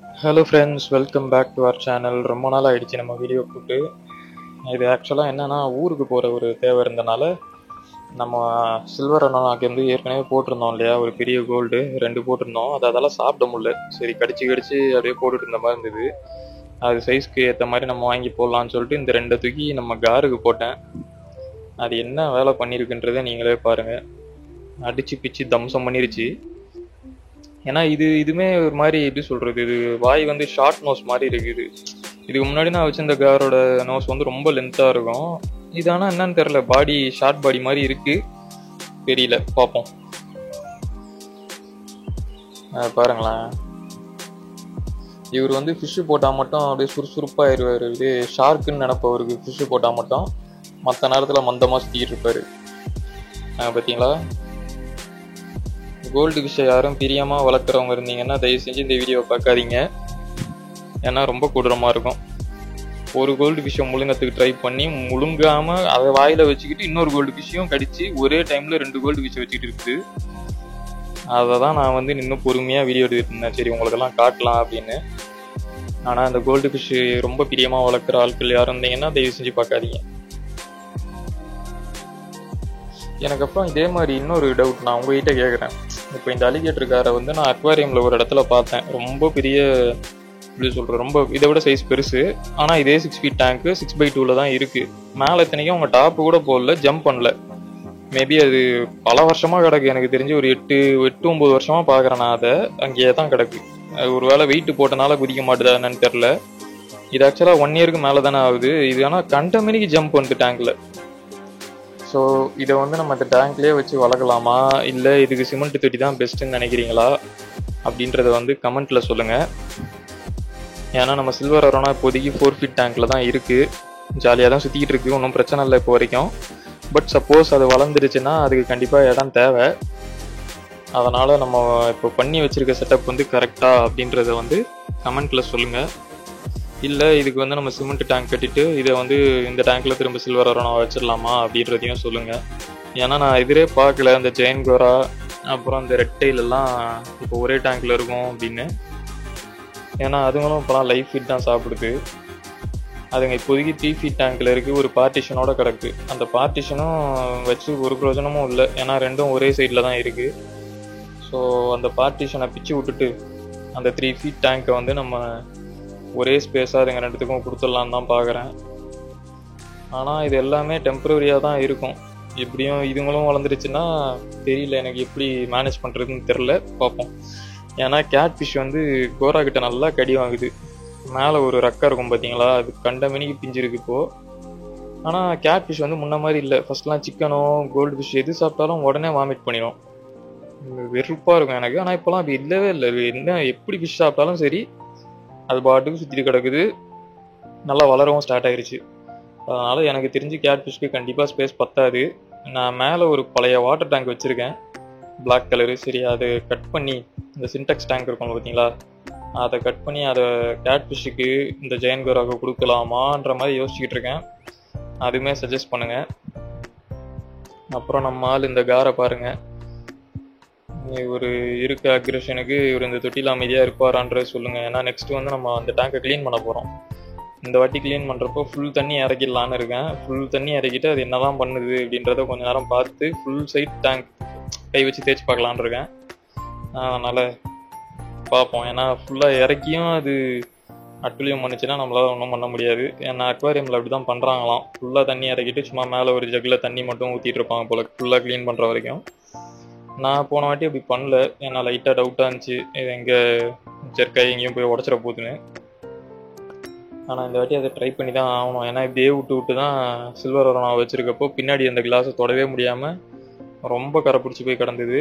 Hello friends, welcome back to our channel. ரொம்ப நாள் ஆகிடுச்சு நம்ம வீடியோ போட்டு. இது ஆக்சுவலாக என்னென்னா, ஊருக்கு போகிற ஒரு தேவை இருந்தனால நம்ம சில்வர் அண்ணாக்கு வந்து ஏற்கனவே போட்டிருந்தோம் இல்லையா, ஒரு பெரிய கோல்டு 2 போட்டிருந்தோம். அதெல்லாம் சாப்பிட முடியல. சரி, கடிச்சு அப்படியே போட்டுட்டு இருந்த மாதிரி இருந்தது. அது சைஸ்க்கு ஏற்ற மாதிரி நம்ம வாங்கி போடலான்னு சொல்லிட்டு இந்த 2 தூக்கி நம்ம காருக்கு போட்டேன். அது என்ன வேலை பண்ணியிருக்குன்றதை நீங்களே பாருங்கள். அடித்து பிச்சு தம்சம் பண்ணிருச்சு. ஏன்னா இதுவுமே ஒரு மாதிரி எப்படி சொல்கிறது, இது வாய் வந்து ஷார்ட் நோஸ் மாதிரி இருக்குது. இதுக்கு முன்னாடி நான் வச்சிருந்த காரோட நோஸ் வந்து ரொம்ப லென்த்தாக இருக்கும். இது ஆனால் என்னன்னு தெரில, பாடி ஷார்ட் பாடி மாதிரி இருக்குது. தெரியல, பார்ப்போம். பாருங்களேன், இவர் வந்து ஃபிஷ்ஷு போட்டால் மட்டும் அப்படியே சுறுசுறுப்பாகிடுவார். இது ஷார்க்குன்னு நினப்பவருக்கு ஃபிஷ்ஷு போட்டால் மட்டும் மற்ற நேரத்தில் மந்தமாக சுற்றிக்கிட்டு இருப்பார். பார்த்தீங்களா? கோல்டு ஃபிஷ்ஷை யாரும் பிரியமாக வளர்க்குறவங்க இருந்தீங்கன்னா தயவு செஞ்சு இந்த வீடியோவை பார்க்காதீங்க. ஏன்னா ரொம்ப கொடூரமாக இருக்கும். ஒரு கோல்டு ஃபிஷ்ஷை முழுங்கத்துக்கு ட்ரை பண்ணி முழுங்காமல் அதை வாயில் வச்சுக்கிட்டு இன்னொரு கோல்டு ஃபிஷ்ஷையும் கடிச்சு ஒரே டைமில் 2 கோல்டு ஃபிஷ்ஷை வச்சுக்கிட்டு இருக்குது. அதை தான் நான் வந்து இன்னும் பொறுமையாக வீடியோ எடுத்துட்டு இருந்தேன், சரி உங்களுக்கெல்லாம் காட்டலாம் அப்படின்னு. ஆனால் அந்த கோல்டு ஃபிஷ்ஷு ரொம்ப பிரியமாக வளர்க்குற ஆட்கள் யாரும் இருந்தீங்கன்னா தயவு செஞ்சு பார்க்காதீங்க. எனக்கு அப்புறம் இதே மாதிரி இன்னொரு டவுட் நான் உங்ககிட்ட கேட்குறேன். இப்போ இந்த அலிகேட்டர் காரை வந்து நான் அக்வாரியமில் ஒரு இடத்துல பார்த்தேன். ரொம்ப பெரிய, இப்படி சொல்கிறேன், ரொம்ப இதை விட சைஸ் பெருசு. ஆனால் இதே 6 feet டேங்க்கு 6x2 தான் இருக்குது. மேலே இத்தனைக்கும் அவங்க டாப்பு கூட போடல, ஜம்ப் பண்ணல. மேபி அது பல வருஷமாக கிடக்கு. எனக்கு தெரிஞ்சு ஒரு 8-9 வருஷமாக பார்க்குறேன் நான். அதை அங்கேயே தான் கிடக்கு. ஒரு வேளை வெயிட்டு போட்டனால குதிக்க மாட்டுதா என்னன்னு தெரில. இது ஆக்சுவலாக 1 yearக்கு மேலே தானே ஆகுது. இது ஆனால் கண்டமேனிக்கு ஜம்ப் பண்ணிட்டு டேங்கில். ஸோ இதை வந்து நம்ம இந்த டேங்க்லேயே வச்சு வளர்க்கலாமா, இல்லை இதுக்கு சிமெண்ட் தொட்டி தான் பெஸ்ட்டுன்னு நினைக்கிறீங்களா அப்படின்றத வந்து கமெண்ட்டில் சொல்லுங்கள். ஏன்னா நம்ம சில்வர் அரோனா இப்போதைக்கு 4 feet டேங்க்கில் தான் இருக்குது. ஜாலியாக தான் சுற்றிக்கிட்டு இருக்குது, ஒன்றும் பிரச்சனை இல்லை இப்போ வரைக்கும். பட் சப்போஸ் அது வளர்ந்துருச்சுன்னா அதுக்கு கண்டிப்பாக இடம் தேவை. அதனால் நம்ம இப்போ பண்ணி வச்சுருக்க செட்டப் வந்து கரெக்டாக அப்படின்றத வந்து கமெண்ட்டில் சொல்லுங்கள். இல்லை இதுக்கு வந்து நம்ம சிமெண்ட் டேங்க் கட்டிட்டு இதை வந்து இந்த டேங்க்கில் திரும்ப சில்வர் அரோனா வச்சிடலாமா அப்படின்றதையும் சொல்லுங்கள். ஏன்னா நான் எதிரே பார்க்கல இந்த ஜெயின் கோரா அப்புறம் இந்த ரெட் டெயில் எல்லாம் இப்போ ஒரே டேங்க்கில் இருக்கும் அப்படின்னு. ஏன்னா அதுங்களும் இப்போலாம் லைஃப் ஃபீட் தான் சாப்பிடுது. அதுங்க இப்போதைக்கு 3 feet டேங்க்கில் இருக்குது, ஒரு பார்ட்டிஷனோட கிடக்கு. அந்த பார்ட்டிஷனும் வச்சு ஒரு பிரயோஜனமும் இல்லை, ஏன்னா ரெண்டும் ஒரே சைடில் தான் இருக்குது. ஸோ அந்த பார்ட்டிஷனை பிச்சு விட்டுட்டு அந்த 3 feet டேங்க்கை வந்து நம்ம ஒரே ஸ்பேஸாக அதுங்க 2த்துக்கும் கொடுத்துடலான்னு தான் பார்க்குறேன். ஆனால் இது எல்லாமே டெம்பரரியாக தான் இருக்கும். எப்படியும் இதுங்களும் வளர்ந்துருச்சுன்னா தெரியல, எனக்கு எப்படி மேனேஜ் பண்ணுறதுன்னு தெரில, பார்ப்போம். ஏன்னா கேட் ஃபிஷ் வந்து கோரா கிட்ட நல்லா கடி வாங்குது. மேலே ஒரு ரக்கா இருக்கும் பார்த்தீங்களா, அது கண்டமணிக்கு பிஞ்சிருக்கு இப்போது. ஆனால் கேட் ஃபிஷ் வந்து முன்ன மாதிரி இல்லை. ஃபஸ்ட்லாம் சிக்கனோ கோல்டு ஃபிஷ் எது சாப்பிட்டாலும் உடனே வாமிட் பண்ணிடும், வெறுப்பாக இருக்கும் எனக்கு. ஆனால் இப்போலாம் அப்படி இல்லவே இல்லை. என்ன எப்படி ஃபிஷ் சாப்பிட்டாலும் சரி அது பாட்டுக்கு சுற்றிட்டு கிடக்குது, நல்லா வளரவும் ஸ்டார்ட் ஆகிருச்சு. அதனால் எனக்கு தெரிஞ்சு கேட் ஃபிஷ்க்கு கண்டிப்பாக ஸ்பேஸ் பத்தாது. நான் மேலே ஒரு பழைய வாட்டர் டேங்க் வச்சுருக்கேன், பிளாக் கலரு. சரி, அதை கட் பண்ணி இந்த சின்டெக்ஸ் டேங்க் இருக்கும் பார்த்தீங்களா, அதை கட் பண்ணி அதை கேட் ஃபிஷ்ஷுக்கு இந்த ஜெயன் கோராவுக்கு கொடுக்கலாமான்ற மாதிரி யோசிச்சுக்கிட்டு இருக்கேன். அதுவுமே சஜஸ்ட் பண்ணுங்கள். அப்புறம் நம்ம ஆள் இந்த காரை பாருங்கள். ஒரு இருக்க அக்ரெஷனுக்கு இவர் இந்த தொட்டியில் அமைதியாக இருப்பாரான்றது சொல்லுங்கள். ஏன்னா நெக்ஸ்ட்டு வந்து நம்ம அந்த டேங்கை க்ளீன் பண்ண போகிறோம். இந்த வாட்டி க்ளீன் பண்ணுறப்போ ஃபுல் தண்ணி இறக்கிடலான்னு இருக்கேன். ஃபுல் தண்ணி இறக்கிட்டு அது என்ன தான் பண்ணுது அப்படின்றத கொஞ்சம் நேரம் பார்த்து ஃபுல் சைட் டேங்க் கை வச்சு தேய்ச்சி பார்க்கலான் இருக்கேன். அதனால் பார்ப்போம். ஏன்னா ஃபுல்லாக இறக்கியும் அது அட்டுலியும் பண்ணிச்சுன்னா நம்மளால் ஒன்றும் பண்ண முடியாது. ஏன்னா அக்வாரியமில் அப்படி தான் பண்ணுறாங்களாம். ஃபுல்லாக தண்ணி இறக்கிட்டு சும்மா மேலே ஒரு ஜக்கில் தண்ணி மட்டும் ஊற்றிட்டு இருப்பாங்க போல், ஃபுல்லாக க்ளீன் பண்ணுற வரைக்கும். நான் போன வாட்டி அப்படி பண்ணல, ஏன்னா லைட்டாக டவுட்டாக இருந்துச்சு இது எங்கே ஜெர்க்காய் எங்கேயும் போய் உடச்சிட போகுதுன்னு. ஆனால் இந்த வாட்டி அதை ட்ரை பண்ணி தான் ஆகணும். ஏன்னா இப்படியே விட்டு தான் சில்வர் அரோனா வச்சுருக்கப்போ பின்னாடி அந்த கிளாஸை தொடவே முடியாமல் ரொம்ப கரை பிடிச்சி போய் கிடந்தது.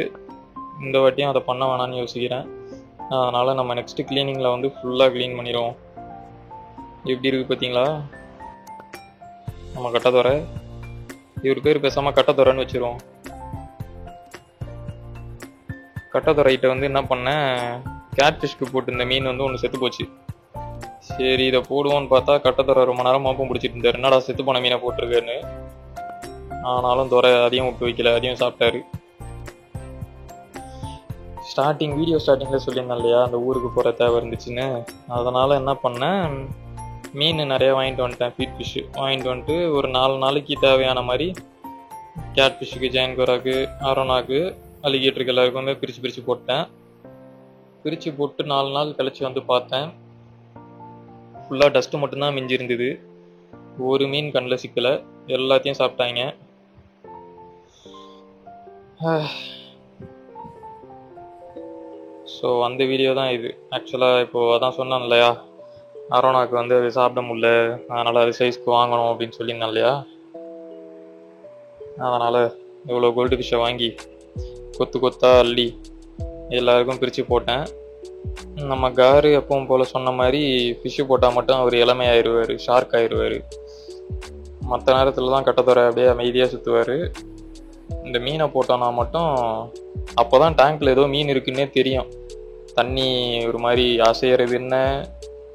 இந்த வாட்டியும் அதை பண்ண வேணான்னு யோசிக்கிறேன். அதனால் நம்ம நெக்ஸ்ட்டு க்ளீனிங்கில் வந்து ஃபுல்லாக க்ளீன் பண்ணிடுவோம். எப்படி இருக்குது பார்த்தீங்களா நம்ம கட்டத்தொரை. இவர் பேர் பேசாமல் கட்டத்தொரைன்னு வச்சுருவோம். கட்டத்தொரைகிட்ட வந்து என்ன பண்ணேன், கேட் ஃபிஷ்க்கு போட்டு இந்த மீன் வந்து ஒன்று செத்து போச்சு. சரி இதை போடுவோன்னு பார்த்தா கட்டத்தொரை ரொம்ப நேரம் மாப்பம் பிடிச்சிட்டு இருந்தார், என்னடா செத்து போன மீனை போட்டிருக்கேன்னு. ஆனாலும் துறை அதையும் விட்டு வைக்கல, அதையும் சாப்பிட்டாரு. வீடியோ ஸ்டார்டிங்கில் சொல்லியிருந்தேன் இல்லையா அந்த ஊருக்கு போகிற தேவை இருந்துச்சுன்னு. அதனால் என்ன பண்ணேன், மீன் நிறையா வாங்கிட்டு வந்துட்டேன். ஃபீட் ஃபிஷ்ஷு வாங்கிட்டு வந்துட்டு ஒரு 4 நாளைக்கு தேவையான மாதிரி கேட் ஃபிஷ்ஷுக்கு, ஜெயின் கோராக்கு, அரோனாக்கு, அலிகேட்டருக்கு எல்லாருக்குமே பிரித்து போட்டேன். பிரித்து போட்டு 4 நாள் கழிச்சு வந்து பார்த்தேன், ஃபுல்லாக டஸ்ட்டு மட்டும்தான் மிஞ்சி இருந்தது. ஒரு மீன் கண்ணில் சிக்கலை, எல்லாத்தையும் சாப்பிட்டாங்க. ஸோ அந்த வீடியோ தான் இது. ஆக்சுவலாக இப்போது அதான் சொன்னேன் இல்லையா, அரோனாக்கு வந்து அது சாப்பிட முடியல, அதனால் அது சைஸ்க்கு வாங்கணும் அப்படின்னு சொல்லியிருந்தேன் இல்லையா. அதனால் இவ்வளோ கோல்டு ஃபிஷ்ஷை வாங்கி கொத்தா அள்ளி எல்லாருக்கும் பிரித்து போட்டேன். நம்ம காரு எப்பவும் போல் சொன்ன மாதிரி ஃபிஷ்ஷு போட்டால் மட்டும் அவர் இளமையாயிருவார், ஷார்க் ஆயிடுவார். மற்ற நேரத்தில் தான் கட்டத்தொரை அப்படியே அமைதியாக சுற்றுவார். இந்த மீனை போட்டோன்னா மட்டும் அப்போ தான் டேங்க்கில் ஏதோ மீன் இருக்குன்னே தெரியும். தண்ணி ஒரு மாதிரி அசைகிறது என்ன,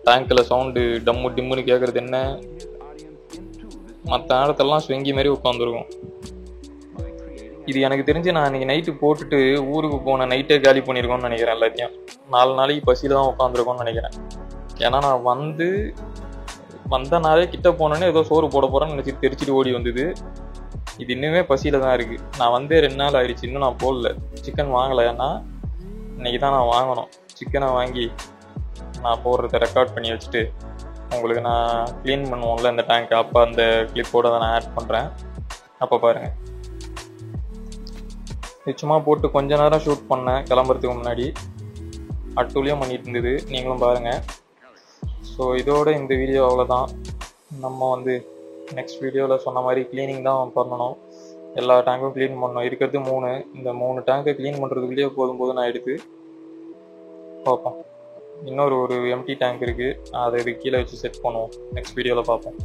டேங்க்கில் சவுண்டு டம்மு டிம்முன்னு கேட்குறது என்ன, மற்ற நேரத்திலலாம் ஸ்விங்கி மாதிரி உட்காந்துருக்கும். இது எனக்கு தெரிஞ்சு நான் இன்றைக்கி நைட்டு போட்டுட்டு ஊருக்கு போன நைட்டே காலி பண்ணியிருக்கோன்னு நினைக்கிறேன். எல்லாத்தையும் 4 நாளைக்கு பசியில் தான் உட்காந்துருக்கோன்னு நினைக்கிறேன். ஏன்னா நான் வந்த நாளே கிட்ட போனோன்னே ஏதோ சோறு போட போகிறேன்னு நினச்சிட்டு தெரிச்சிட்டு ஓடி வந்தது. இது இன்னுமே பசியில் தான் இருக்குது. நான் 2 நாள் ஆயிடுச்சு, இன்னும் நான் போடல. சிக்கன் வாங்கலை, ஏன்னா இன்றைக்கி தான் நான் வாங்கணும். சிக்கனை வாங்கி நான் போடுறத ரெக்கார்ட் பண்ணி வச்சுட்டு உங்களுக்கு நான் க்ளீன் பண்ணுவோம்ல இந்த டேங்க், அப்போ அந்த கிளிப்போடு தான் நான் ஆட் பண்ணுறேன். அப்போ பாருங்கள். சும்மா போட்டு கொஞ்ச நேரம் ஷூட் பண்ணேன் கிளம்புறதுக்கு முன்னாடி. அட்டூலியம் பண்ணிட்டு இருந்தது, நீங்களும் பாருங்கள். ஸோ இதோட இந்த வீடியோ அவ்வளோதான். நம்ம வந்து நெக்ஸ்ட் வீடியோவில் சொன்ன மாதிரி க்ளீனிங் தான் பண்ணணும். எல்லா டேங்க்கும் க்ளீன் பண்ணணும். இருக்கிறது 3. இந்த 3 டேங்கை க்ளீன் பண்ணுறதுக்குள்ளேயே போதும் நான் எடுத்து பார்ப்போம். இன்னொரு எம்டி டேங்க் இருக்குது, அதை இது கீழே வச்சு செட் பண்ணுவோம். நெக்ஸ்ட் வீடியோவில் பார்ப்போம்.